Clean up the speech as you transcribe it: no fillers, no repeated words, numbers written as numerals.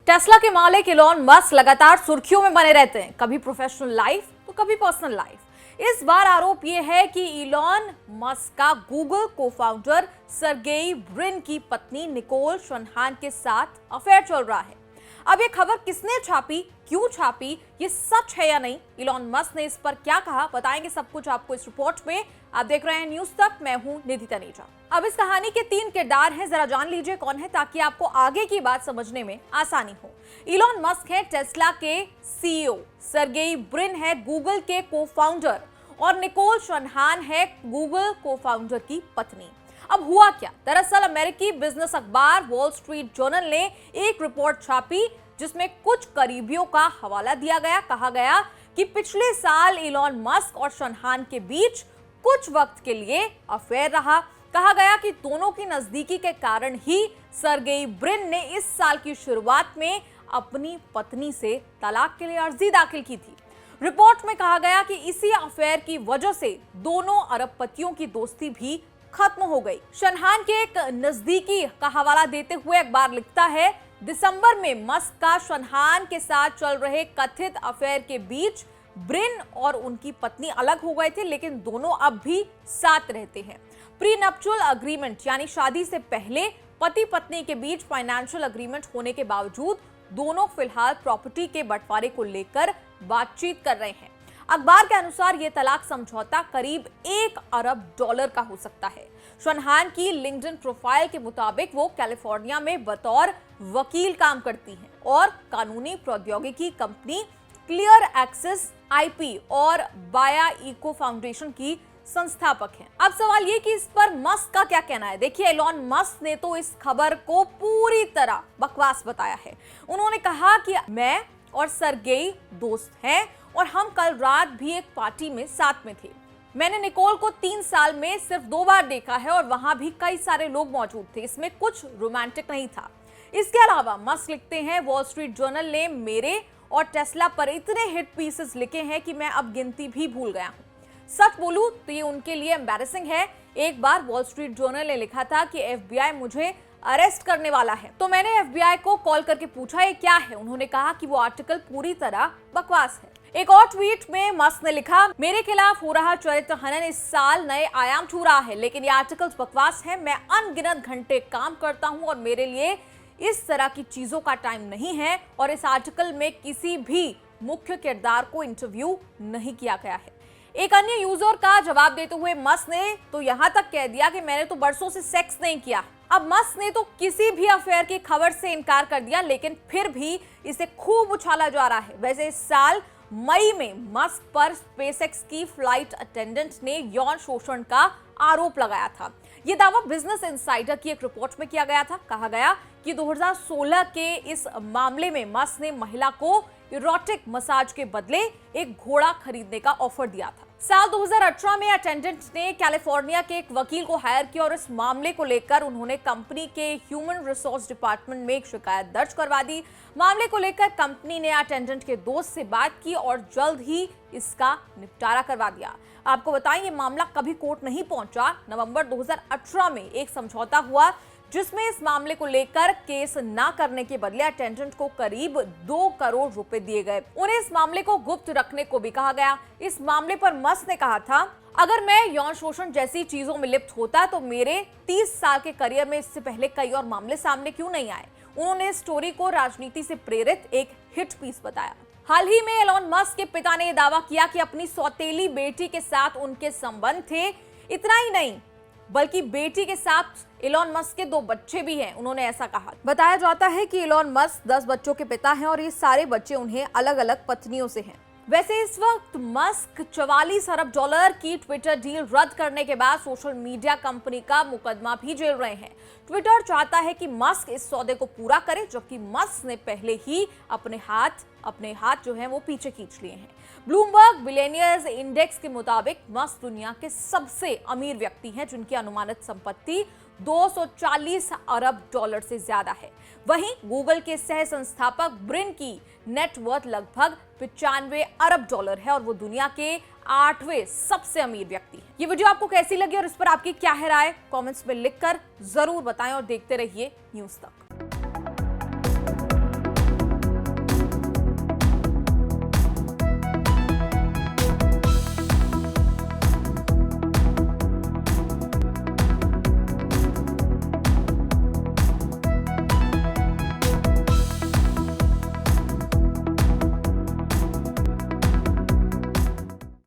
Tesla के मालिक Elon Musk लगातार सुर्खियों में बने रहते हैं, कभी प्रोफेशनल लाइफ तो कभी पर्सनल लाइफ। इस बार आरोप यह है कि इलॉन मस्क का गूगल को फाउंडर सर्गेई ब्रिन की पत्नी निकोल शनहान के साथ अफेयर चल रहा है। अब ये खबर किसने छापी, क्यों छापी, ये सच है या नहीं, इलॉन मस्क ने इस पर क्या कहा, बताएंगे सब कुछ आपको इस रिपोर्ट में। आप देख रहे हैं न्यूज तक, मैं हूं निधि तनेजा। अब इस कहानी के 3 किरदार हैं, जरा जान लीजिए कौन है ताकि आपको आगे की बात समझने में आसानी हो। इलॉन मस्क है टेस्ला के सीईओ, सर्गेई ब्रिन है गूगल के को फाउंडर और निकोल शनहान है गूगल को फाउंडर की पत्नी। अब हुआ क्या? दरअसल अमेरिकी बिजनेस अखबार वॉल स्ट्रीट जर्नल ने एक रिपोर्ट छापी जिसमें कुछ करीबियों का हवाला दिया गया। कहा गया कि पिछले साल इलॉन मस्क और शनहान के बीच कुछ वक्त के लिए अफेयर रहा। कहा गया कि दोनों की नजदीकी के कारण ही सर्गेई ब्रिन ने इस साल की शुरुआत में अपनी पत्नी से तलाक के लिए अर्जी दाखिल की थी। रिपोर्ट में कहा गया कि इसी अफेयर की वजह से दोनों अरबपतियों की दोस्ती भी खत्म हो गई। शनहान के एक नजदीकी का हवाला देते हुए अखबार लिखता है, दिसंबर में मस्क का शनहान के साथ चल रहे कथित अफेयर के बीच ब्रिन और उनकी पत्नी अलग हो गए थे, लेकिन दोनों अब भी साथ रहते हैं। प्रीनप्चुअल अग्रीमेंट यानी शादी से पहले पति पत्नी के बीच फाइनेंशियल अग्रीमेंट होने के बावजूद दोनों फिलहाल प्रॉपर्टी के बंटवारे को लेकर बातचीत कर रहे हैं। अखबार के अनुसार यह तलाक समझौता करीब $1 अरब का हो सकता है। शनहान की लिंक्डइन प्रोफाइल के मुताबिक वो कैलिफोर्निया में बतौर वकील काम करती हैं और कानूनी प्रौद्योगिकी कंपनी क्लियर एक्सेस आईपी और बाया इको फाउंडेशन की संस्थापक हैं। अब सवाल ये कि इस पर मस्क का क्या कहना है। देखिए, इलॉन मस्क ने तो इस खबर को पूरी तरह बकवास बताया है। उन्होंने कहा कि मैं और सर्गेई दोस्त हैं और हम कल रात भी एक पार्टी में साथ में थे। मैंने निकोल को 3 साल में सिर्फ 2 बार देखा है और वहां भी कई सारे लोग मौजूद थे। इसमें कुछ रोमांटिक नहीं था। इसके अलावा मस्क लिखते हैं, वॉल स्ट्रीट जर्नल ने मेरे और टेस्ला पर इतने हिट पीसेस लिखे हैं कि मैं अब गिनती भी भूल गया हूं। सच बोलूं तो ये उनके लिए एम्बैरेसिंग है। एक बार वॉल स्ट्रीट जर्नल ने लिखा था कि FBI मुझे अरेस्ट करने वाला है, तो मैंने FBI को कॉल करके पूछा ये क्या है। उन्होंने कहा कि वो आर्टिकल पूरी तरह बकवास है। एक और ट्वीट में मस्क ने लिखा, मेरे खिलाफ हो रहा चरित्र हनन इस साल नए आयाम छू रहा है, लेकिन ये आर्टिकल्स बकवास है। मैं अनगिनत घंटे काम करता हूं और मेरे लिए इस तरह की चीजों का टाइम नहीं है और इस आर्टिकल में किसी भी मुख्य किरदार को इंटरव्यू नहीं किया गया है। एक अन्य यूजर का जवाब देते हुए मस्क ने तो यहां तक कह दिया कि मैंने तो बरसों से सेक्स नहीं किया। अब मस्क ने तो किसी भी अफेयर की खबर से इनकार कर दिया, लेकिन फिर भी इसे खूब उछाला जा रहा है। वैसे इस साल मई में मस्क पर स्पेसएक्स की फ्लाइट अटेंडेंट ने यौन शोषण का आरोप लगाया था। यह दावा बिजनेस इनसाइडर की एक रिपोर्ट में किया गया था। कहा गया कि 2016 के इस मामले में मस्क ने महिला को इरोटिक मसाज के बदले एक घोड़ा खरीदने का ऑफर दिया था। साल 2018 में अटेंडेंट ने कैलिफोर्निया के एक वकील को हायर किया और इस मामले को लेकर उन्होंने कंपनी के ह्यूमन रिसोर्स डिपार्टमेंट में एक शिकायत दर्ज करवा दी। मामले को लेकर कंपनी ने अटेंडेंट के दोस्त से बात की और जल्द ही इसका निपटारा करवा दिया। आपको बताएं, ये मामला कभी कोर्ट नहीं पहुंचा। नवंबर 2018 में एक समझौता हुआ जिसमें इस मामले को लेकर केस ना करने के बदले अटेंडेंट को करीब 2 करोड़ रुपए दिए गए। उन्हें इस मामले को गुप्त रखने को भी कहा गया। इस मामले पर मस्क ने कहा था, अगर मैं यौन शोषण जैसी चीजों में लिप्त होता तो मेरे 30 साल के करियर में इससे पहले कई और मामले सामने क्यों नहीं आए। उन्होंने इस स्टोरी को राजनीति से प्रेरित एक हिट पीस बताया। हाल ही में इलॉन मस्क के पिता ने दावा किया कि अपनी सौतेली बेटी के साथ उनके संबंध थे। इतना ही नहीं, बल्कि बेटी के साथ इलॉन मस्क के 2 बच्चे भी हैं। उन्होंने ऐसा कहा। बताया जाता है कि इलॉन मस्क 10 बच्चों के पिता हैं और ये सारे बच्चे उन्हें अलग अलग पत्नियों से हैं। वैसे इस वक्त मस्क $44 अरब की ट्विटर डील रद्द करने के बाद सोशल मीडिया कंपनी का मुकदमा भी झेल रहे हैं। ट्विटर चाहता है कि मस्क इस सौदे को पूरा करे, जबकि मस्क ने पहले ही अपने हाथ जो हैं वो पीछे खींच लिए हैं। ब्लूमबर्ग बिलियनियर्स इंडेक्स के मुताबिक मस्क दुनिया के सबसे अमीर व्यक्ति हैं, जिनकी अनुमानित संपत्ति $240 अरब से ज्यादा है। वहीं गूगल के सह संस्थापक ब्रिन की नेटवर्थ लगभग $95 अरब है और वो दुनिया के 8वें सबसे अमीर व्यक्ति हैं। ये वीडियो आपको कैसी लगी और इस पर आपकी क्या है राय, कमेंट्स में लिखकर जरूर बताएं और देखते रहिए न्यूज तक।